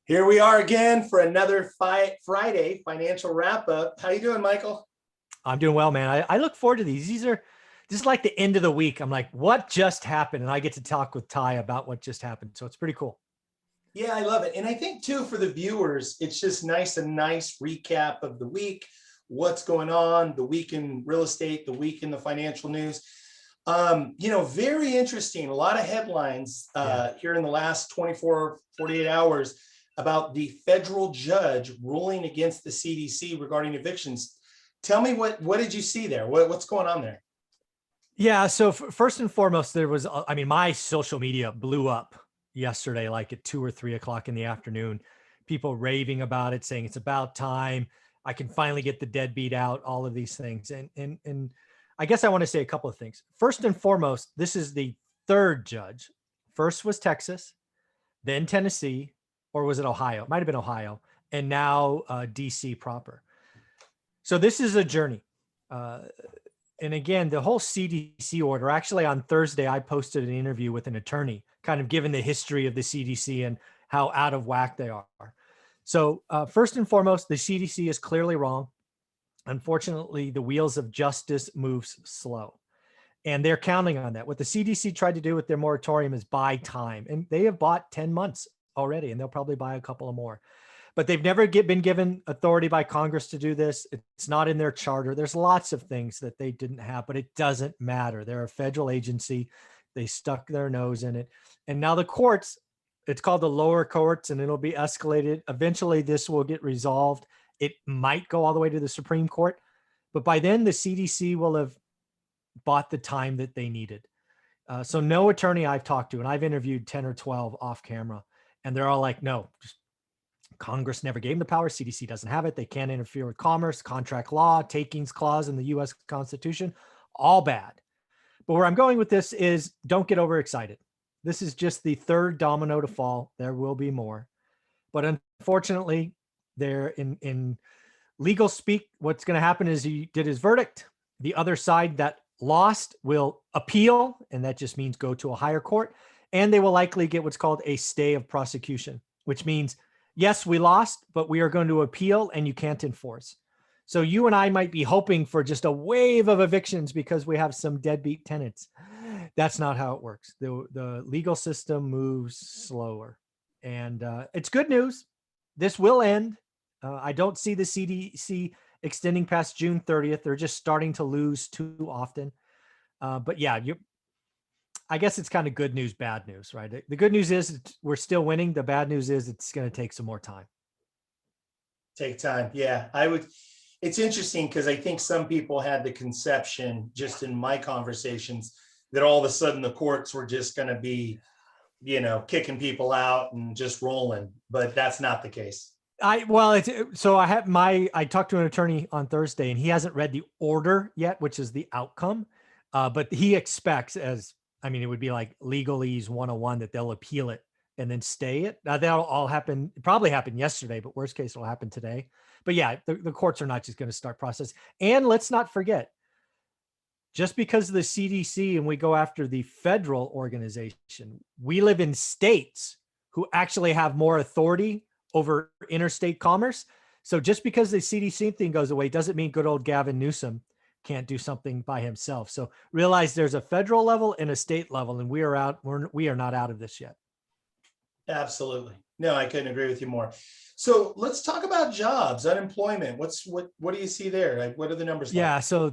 Here we are again for another Friday financial wrap up. How you doing, Michael? I'm doing well, man. I look forward to these. This is like the end of the week. I'm like, what just happened? And I get to talk with Ty about what just happened. So it's pretty cool. Yeah, I love it. And I think too, for the viewers, it's just a nice recap of the week, what's going on, the week in real estate, the week in the financial news. Very interesting. A lot of headlines here in the last 24, 48 hours about the federal judge ruling against the CDC regarding evictions. Tell me what did you see there? What's going on there? Yeah. So first and foremost, there was, my social media blew up yesterday, like at 2 or 3 o'clock in the afternoon, people raving about it, saying it's about time. I can finally get the deadbeat out, all of these things. And I guess I want to say a couple of things. First and foremost, this is the third judge. First was Texas, then Tennessee, or was it Ohio? It might've been Ohio, and now DC proper. So this is a journey. And again, the whole CDC order, actually on Thursday, I posted an interview with an attorney, kind of given the history of the CDC and how out of whack they are. So first and foremost, the CDC is clearly wrong. Unfortunately, the wheels of justice moves slow. And they're counting on that. What the CDC tried to do with their moratorium is buy time. And they have bought 10 months already, and they'll probably buy a couple of more. But they've never been given authority by Congress to do this. It's not in their charter. There's lots of things that they didn't have, but it doesn't matter. They're a federal agency. They stuck their nose in it. And now the courts, it's called the lower courts, and it'll be escalated. Eventually, this will get resolved. It might go all the way to the Supreme Court. But by then, the CDC will have bought the time that they needed. So no attorney I've talked to, and I've interviewed 10 or 12 off camera, and they're all like, no, just Congress never gave them the power. CDC doesn't have it. They can't interfere with commerce, contract law, takings clause in the US Constitution, all bad. But where I'm going with this is don't get overexcited. This is just the third domino to fall. There will be more. But unfortunately, they're in legal speak. What's going to happen is he did his verdict. The other side that lost will appeal, and that just means go to a higher court. And they will likely get what's called a stay of prosecution, which means yes, we lost, but we are going to appeal and you can't enforce. So you and I might be hoping for just a wave of evictions because we have some deadbeat tenants. That's not how it works. The legal system moves slower, and it's good news. This will end. I don't see the CDC extending past June 30th. They're just starting to lose too often. But yeah, I guess it's kind of good news, bad news, right? The good news is we're still winning. The bad news is it's going to take some more time. Take time. Yeah, it's interesting because I think some people had the conception just in my conversations that all of a sudden the courts were just going to be, kicking people out and just rolling, but that's not the case. I talked to an attorney on Thursday, and he hasn't read the order yet, which is the outcome. But he expects it would be like legalese 101 that they'll appeal it and then stay it. Now that'll all happen, probably happened yesterday, but worst case it'll happen today. But yeah, the courts are not just going to start process. And let's not forget, just because of the CDC and we go after the federal organization, we live in states who actually have more authority over interstate commerce. So just because the CDC thing goes away doesn't mean good old Gavin Newsom can't do something by himself. So realize there's a federal level and a state level, and we are not out of this yet. Absolutely. No, I couldn't agree with you more. So let's talk about jobs, unemployment. What do you see there? Like, what are the numbers? Yeah. Like? So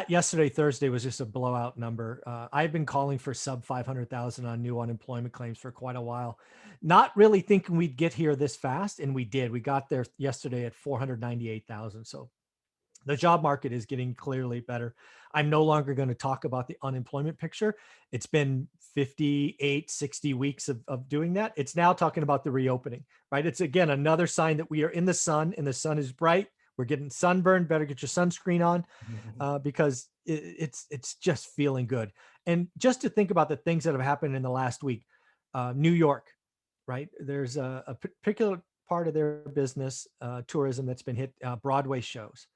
yesterday, Thursday, was just a blowout number. I've been calling for sub 500,000 on new unemployment claims for quite a while, not really thinking we'd get here this fast. And we did. We got there yesterday at 498,000. So the job market is getting clearly better. I'm no longer going to talk about the unemployment picture. It's been 58, 60 weeks of doing that. It's now talking about the reopening, right? It's again, another sign that we are in the sun and the sun is bright. We're getting sunburned. Better get your sunscreen on because it's just feeling good. And just to think about the things that have happened in the last week, New York, right? There's a particular part of their business, tourism, that's been hit, Broadway shows.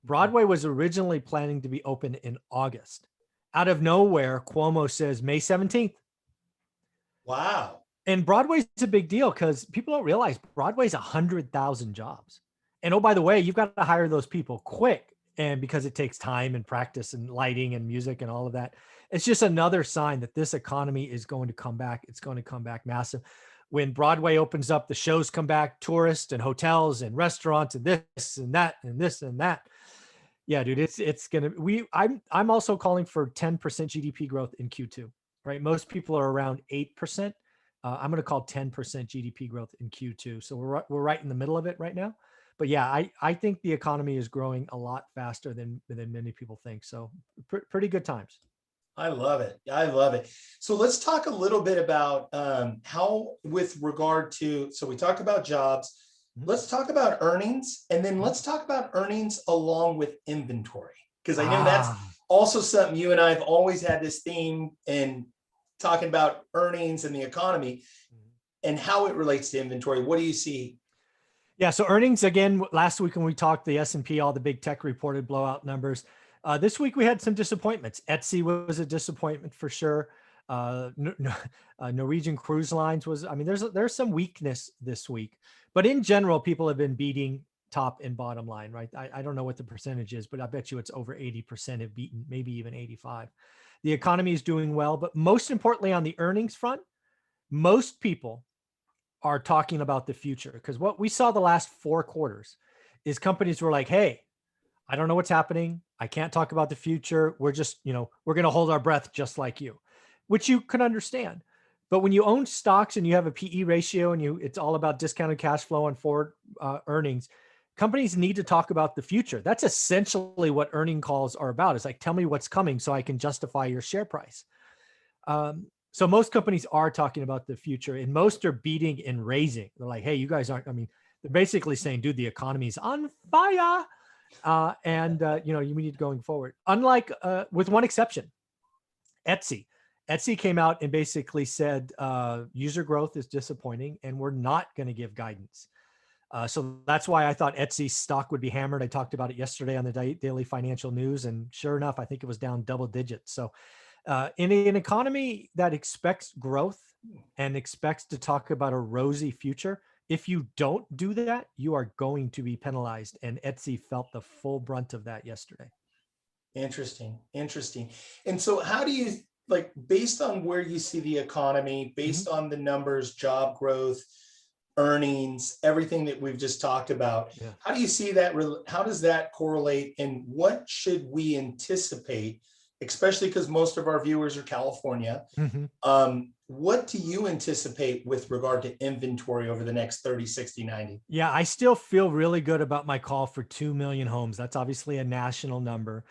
Broadway was originally planning to be open in August. Out of nowhere, Cuomo says May 17th. Wow. And Broadway's a big deal because people don't realize Broadway's 100,000 jobs. And oh, by the way, you've got to hire those people quick. And because it takes time and practice and lighting and music and all of that, it's just another sign that this economy is going to come back. It's going to come back massive. When Broadway opens up, the shows come back, tourists and hotels and restaurants and this and that and this and that. Yeah, dude, it's gonna I'm also calling for 10% GDP growth in Q2, right? Most people are around 8%. I'm going to call 10% GDP growth in Q2. So we're right in the middle of it right now. But yeah, I think the economy is growing a lot faster than many people think. So pretty good times. I love it. I love it. So let's talk a little bit about how, with regard to, so we talked about jobs. Let's talk about earnings, and then let's talk about earnings along with inventory, because I know that's also something you and I have always had this theme in talking about earnings and the economy and how it relates to inventory. What do you see? Yeah. So earnings, again, last week when we talked, the S&P, all the big tech reported blowout numbers. This week we had some disappointments. Etsy was a disappointment for sure. Norwegian Cruise Lines was, I mean, there's some weakness this week, but in general, people have been beating top and bottom line, right? I don't know what the percentage is, but I bet you it's over 80% have beaten, maybe even 85. The economy is doing well, but most importantly on the earnings front, most people are talking about the future, because what we saw the last 4 quarters is companies were like, hey, I don't know what's happening. I can't talk about the future. We're just, we're going to hold our breath just like you, which you can understand. But when you own stocks and you have a PE ratio and it's all about discounted cash flow and forward earnings, companies need to talk about the future. That's essentially what earning calls are about. It's like, tell me what's coming so I can justify your share price. So most companies are talking about the future, and most are beating and raising. They're like, hey, you guys aren't, I mean, they're basically saying, dude, the economy's on fire. You need going forward. Unlike, with one exception, Etsy. Etsy came out and basically said user growth is disappointing and we're not going to give guidance. So that's why I thought Etsy stock would be hammered. I talked about it yesterday on the daily financial news, and sure enough, I think it was down double digits. So in an economy that expects growth and expects to talk about a rosy future, if you don't do that, you are going to be penalized. And Etsy felt the full brunt of that yesterday. Interesting. And so how do you, like, based on where you see the economy, based on the numbers, job growth, earnings, everything that we've just talked about, how do you see that? How does that correlate, and what should we anticipate, especially because most of our viewers are California? What do you anticipate with regard to inventory over the next 30, 60, 90? Yeah, I still feel really good about my call for 2 million homes. That's obviously a national number.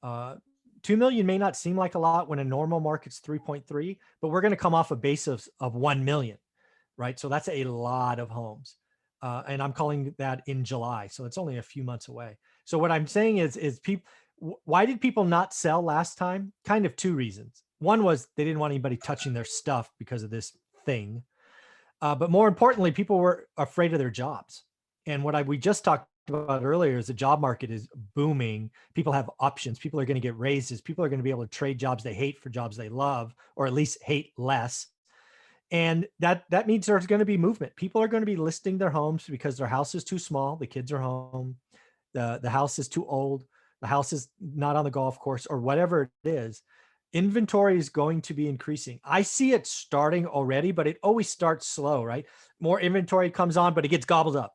2 million may not seem like a lot when a normal market's 3.3, but we're going to come off a base of 1 million, right? So that's a lot of homes. And I'm calling that in July. So it's only a few months away. So what I'm saying is people, why did people not sell last time? Kind of 2 reasons. One was they didn't want anybody touching their stuff because of this thing. But more importantly, people were afraid of their jobs. And what we just talked about earlier is the job market is booming. People have options. People are going to get raises. People are going to be able to trade jobs they hate for jobs they love, or at least hate less. And that means there's going to be movement. People are going to be listing their homes because their house is too small. The kids are home. The house is too old. The house is not on the golf course, or whatever it is. Inventory is going to be increasing. I see it starting already, but it always starts slow, right? More inventory comes on, but it gets gobbled up.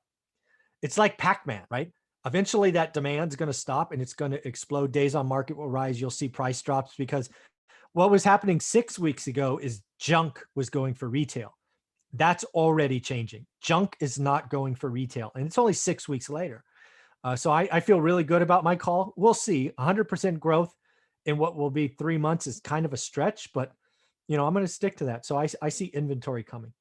It's like Pac-Man, right? Eventually that demand is going to stop and it's going to explode. Days on market will rise. You'll see price drops, because what was happening 6 weeks ago is junk was going for retail. That's already changing. Junk is not going for retail, and it's only 6 weeks later. So I feel really good about my call. We'll see. 100% growth in what will be 3 months is kind of a stretch, but I'm going to stick to that. So I see inventory coming.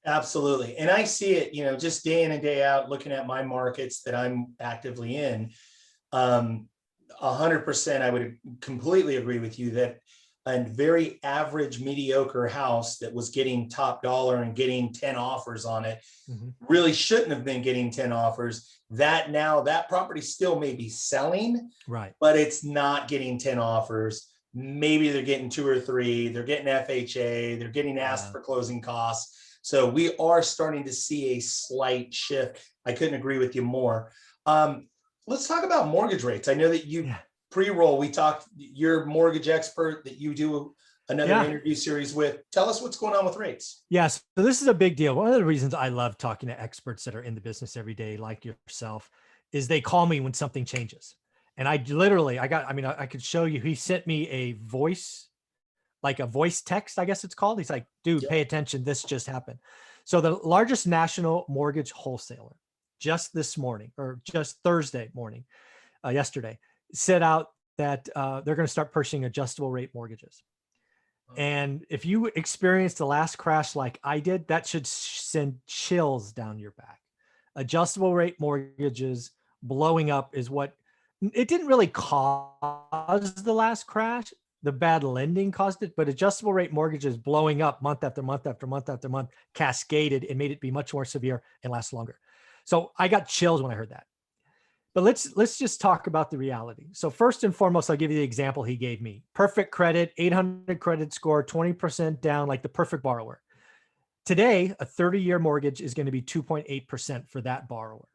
Absolutely. And I see it, just day in and day out, looking at my markets that I'm actively in. 100%, I would completely agree with you that a very average, mediocre house that was getting top dollar and getting 10 offers on it really shouldn't have been getting 10 offers. That property still may be selling, right? But it's not getting 10 offers. maybe they're getting 2 or 3, they're getting FHA, they're getting asked for closing costs. So we are starting to see a slight shift. I couldn't agree with you more. Let's talk about mortgage rates. I know that you pre-roll, we talked, you're mortgage expert that you do another interview series with. Tell us what's going on with rates. Yes. So this is a big deal. One of the reasons I love talking to experts that are in the business every day, like yourself, is they call me when something changes. And I literally, I could show you, he sent me a voice, like a voice text, I guess it's called. He's like, dude, pay attention. This just happened. So the largest national mortgage wholesaler just this morning, or just Thursday morning, yesterday, set out that they're going to start pushing adjustable rate mortgages. And if you experienced the last crash like I did, that should send chills down your back. Adjustable rate mortgages blowing up is what, it didn't really cause the last crash. The bad lending caused it, but adjustable rate mortgages blowing up month after month after month after month cascaded and made it be much more severe and last longer. So I got chills when I heard that. But let's just talk about the reality. So first and foremost, I'll give you the example he gave me. Perfect credit, 800 credit score, 20% down, like the perfect borrower. Today, a 30-year mortgage is going to be 2.8% for that borrower.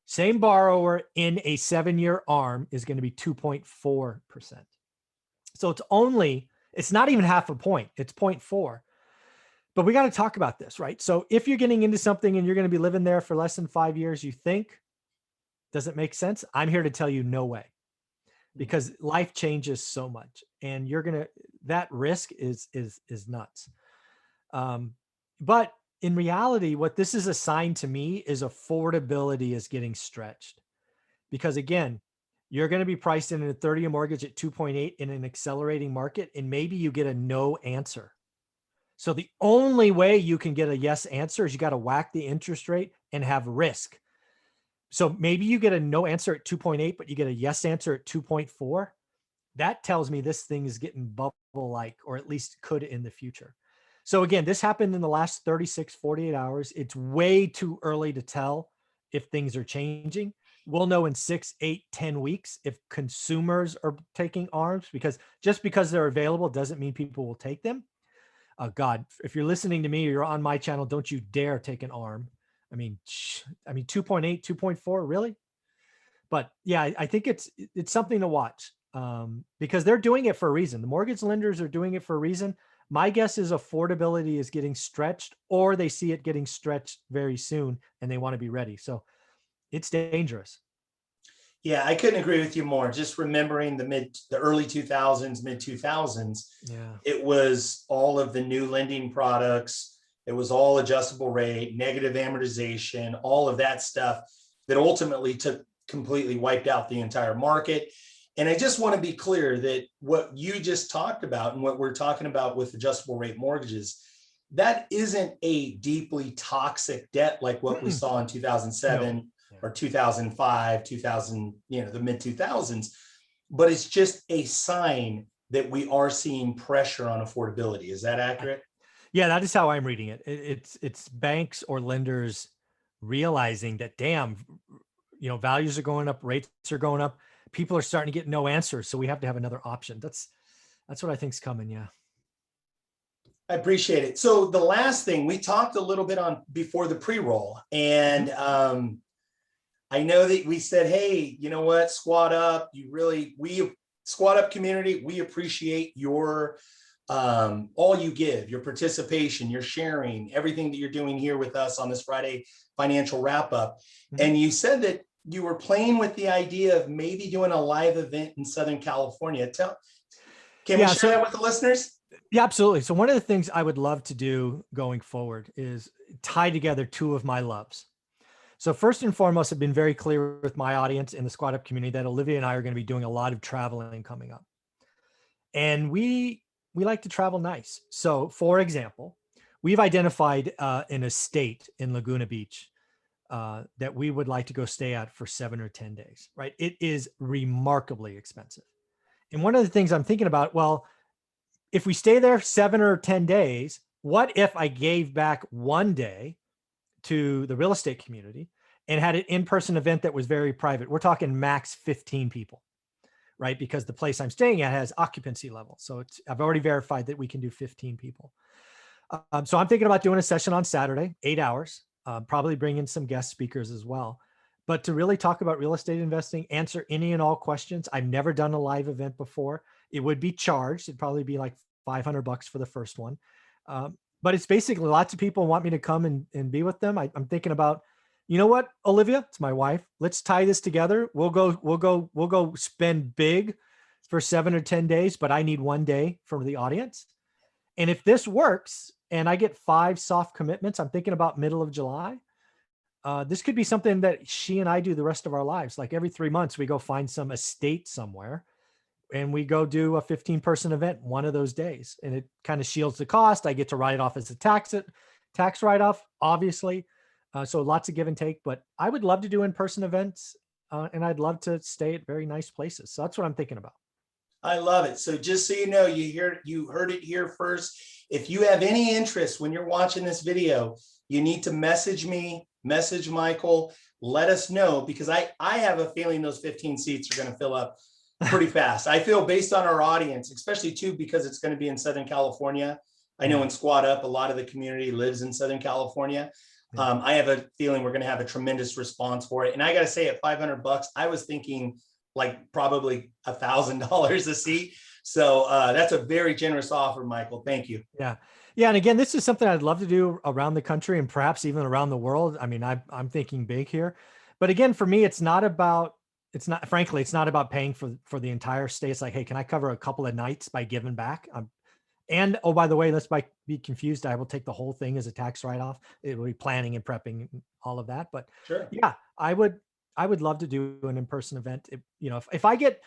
Same borrower in a 7-year ARM is going to be 2.4%. So it's not even half a point, it's 0.4. But we got to talk about this, right? So if you're getting into something and you're going to be living there for less than 5 years, you think, does it make sense? I'm here to tell you no way, because life changes so much and that risk is nuts. But in reality, what this is a sign to me is affordability is getting stretched, because again, you're going to be priced in a 30-year mortgage at 2.8 in an accelerating market, and maybe you get a no answer. So the only way you can get a yes answer is you got to whack the interest rate and have risk. So maybe you get a no answer at 2.8, but you get a yes answer at 2.4. That tells me this thing is getting bubble-like, or at least could in the future. So again, this happened in the last 36, 48 hours. It's way too early to tell if things are changing. We'll know in 6, 8, 10 weeks if consumers are taking ARMs, because just because they're available doesn't mean people will take them. God, if you're listening to me or you're on my channel, don't you dare take an ARM. I mean, 2.8, 2.4, really? But yeah, I think it's something to watch, because they're doing it for a reason. The mortgage lenders are doing it for a reason. My guess is affordability is getting stretched, or they see it getting stretched very soon and they want to be ready. So it's dangerous. Yeah, I couldn't agree with you more. Just remembering the early 2000s, mid 2000s, it was all of the new lending products. It was all adjustable rate, negative amortization, all of that stuff that ultimately completely wiped out the entire market. And I just want to be clear that what you just talked about and what we're talking about with adjustable rate mortgages, that isn't a deeply toxic debt like what we saw in 2007 or 2005, 2000, the mid 2000s, but it's just a sign that we are seeing pressure on affordability. Is that accurate? Yeah, that is how I'm reading it. It's banks or lenders realizing that, damn, values are going up, rates are going up, people are starting to get no answers, so we have to have another option. That's what I think's coming. Yeah. I appreciate it. So the last thing we talked a little bit on before the pre-roll, and I know that we said, hey, you know what, Squad Up, we Squad Up community, we appreciate your all you give, your participation, your sharing, everything that you're doing here with us on this Friday financial wrap up. And you said that you were playing with the idea of maybe doing a live event in Southern California. Can we share that with the listeners? Yeah, absolutely. So one of the things I would love to do going forward is tie together two of my loves. So first and foremost, I've been very clear with my audience in the Squad Up community that Olivia and I are going to be doing a lot of traveling coming up. And we like to travel nice. So for example, we've identified an estate in Laguna Beach that we would like to go stay at for 7 or 10 days, right? It is remarkably expensive. And one of the things I'm thinking about, well, if we stay there 7 or 10 days, what if I gave back 1 day to the real estate community and had an in-person event that was very private? We're talking max 15 people, right? Because the place I'm staying at has occupancy level. So I've already verified that we can do 15 people. So I'm thinking about doing a session on Saturday, 8 hours, probably bring in some guest speakers as well. But to really talk about real estate investing, answer any and all questions. I've never done a live event before. It would be charged. It'd probably be like $500 for the first one. But it's basically lots of people want me to come and be with them. I'm thinking about, you know what, Olivia, it's my wife. Let's tie this together. We'll go spend big for 7 or 10 days, but I need 1 day from the audience. And if this works and I get 5 soft commitments, I'm thinking about middle of July. This could be something that she and I do the rest of our lives. Like every 3 months, we go find some estate somewhere and we go do a 15-person event one of those days. And it kind of shields the cost. I get to write it off as a tax write-off, obviously. So lots of give and take, but I would love to do in-person events and I'd love to stay at very nice places. So that's what I'm thinking about. I love it. So just so you know, you heard it here first. If you have any interest when you're watching this video, you need to message me, message Michael, let us know, because I have a feeling those 15 seats are going to fill up pretty fast. I feel based on our audience, especially too, because it's going to be in Southern California. I know in Squad Up, a lot of the community lives in Southern California. I have a feeling we're going to have a tremendous response for it. And I got to say, at $500, I was thinking like probably $1,000 a seat. So that's a very generous offer, Michael. Thank you. Yeah. Yeah. And again, this is something I'd love to do around the country and perhaps even around the world. I mean, I'm thinking big here, but again, for me, frankly, it's not about paying for the entire stay. It's like, hey, can I cover a couple of nights by giving back? And oh, by the way, let's be confused. I will take the whole thing as a tax write-off. It will be planning and prepping and all of that. But sure, yeah, I would love to do an in-person event. If I get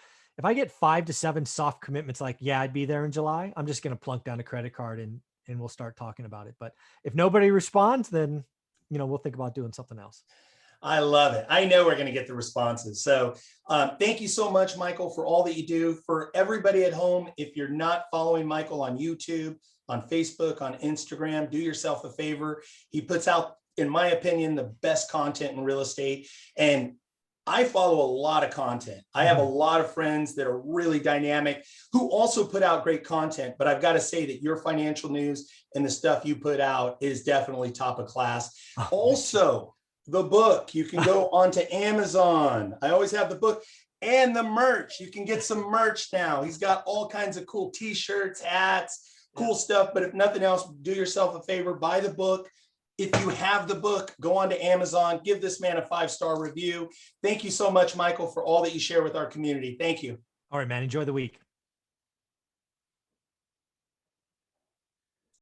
5 to 7 soft commitments, like, yeah, I'd be there in July, I'm just going to plunk down a credit card and we'll start talking about it. But if nobody responds, then, we'll think about doing something else. I love it. I know we're going to get the responses. So thank you so much, Michael, for all that you do. For everybody at home, if you're not following Michael on YouTube, on Facebook, on Instagram, do yourself a favor. He puts out, in my opinion, the best content in real estate. And I follow a lot of content. I have a lot of friends that are really dynamic who also put out great content, but I've got to say that your financial news and the stuff you put out is definitely top of class. Also, the book, you can go onto Amazon. I always have the book and the merch. You can get some merch now. He's got all kinds of cool t-shirts, hats, cool stuff. But if nothing else, do yourself a favor, buy the book. If you have the book, go on to Amazon, give this man a 5-star review. Thank you so much, Michael, for all that you share with our community. Thank you. All right, man. Enjoy the week.